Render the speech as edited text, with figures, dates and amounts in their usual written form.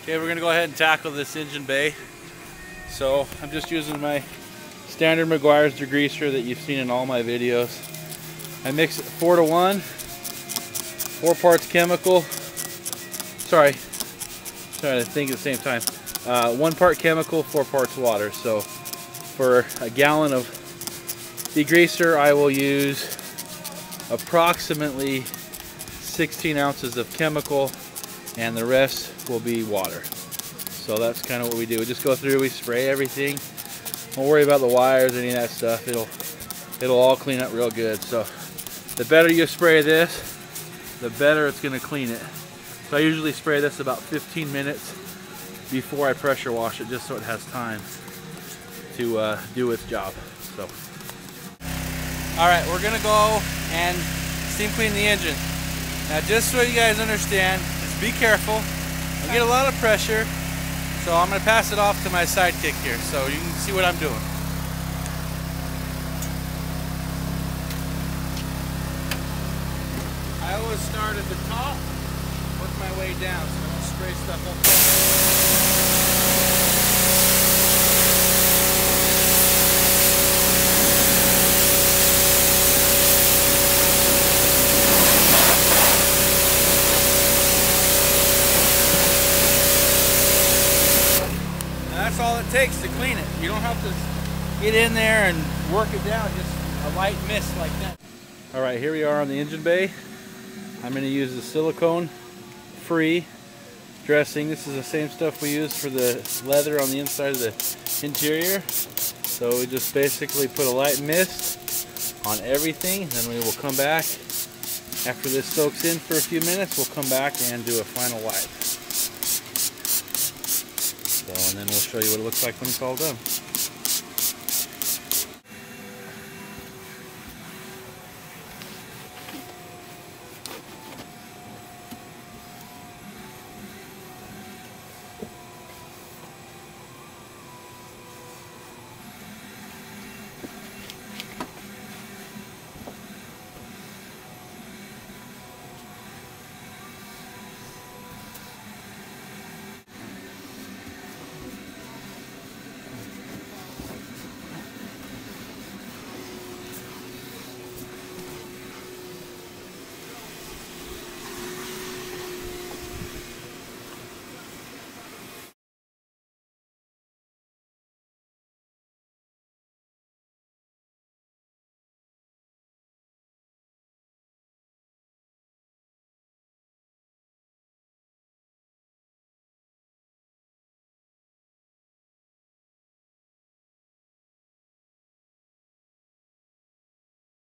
Okay, we're gonna go ahead and tackle this engine bay. So I'm just using my standard McGuire's degreaser that you've seen in all my videos. I mix it 4-to-1, 4 parts chemical. Sorry, trying to think at the same time. 1 part chemical, 4 parts water. So for a gallon of degreaser, I will use approximately 16 ounces of chemical, and the rest will be water. So that's kind of what we do. We just go through, we spray everything. Don't worry about the wires, any of that stuff. It'll all clean up real good. So the better you spray this, the better it's going to clean it. So I usually spray this about 15 minutes before I pressure wash it, just so it has time to do its job. So, all right, we're gonna go and steam clean the engine. Now, just so you guys understand, just be careful. I get a lot of pressure, so I'm gonna pass it off to my sidekick here, so you can see what I'm doing. I always start at the top, work my way down, so I'm gonna spray stuff up there. That's all it takes to clean it. You don't have to get in there and work it down, just a light mist like that. All right, here we are on the engine bay. I'm going to use the silicone-free dressing. This is the same stuff we use for the leather on the inside of the interior. So we just basically put a light mist on everything, then we will come back. After this soaks in for a few minutes, we'll come back and do a final wipe. So, and then we'll show you what it looks like when it's all done.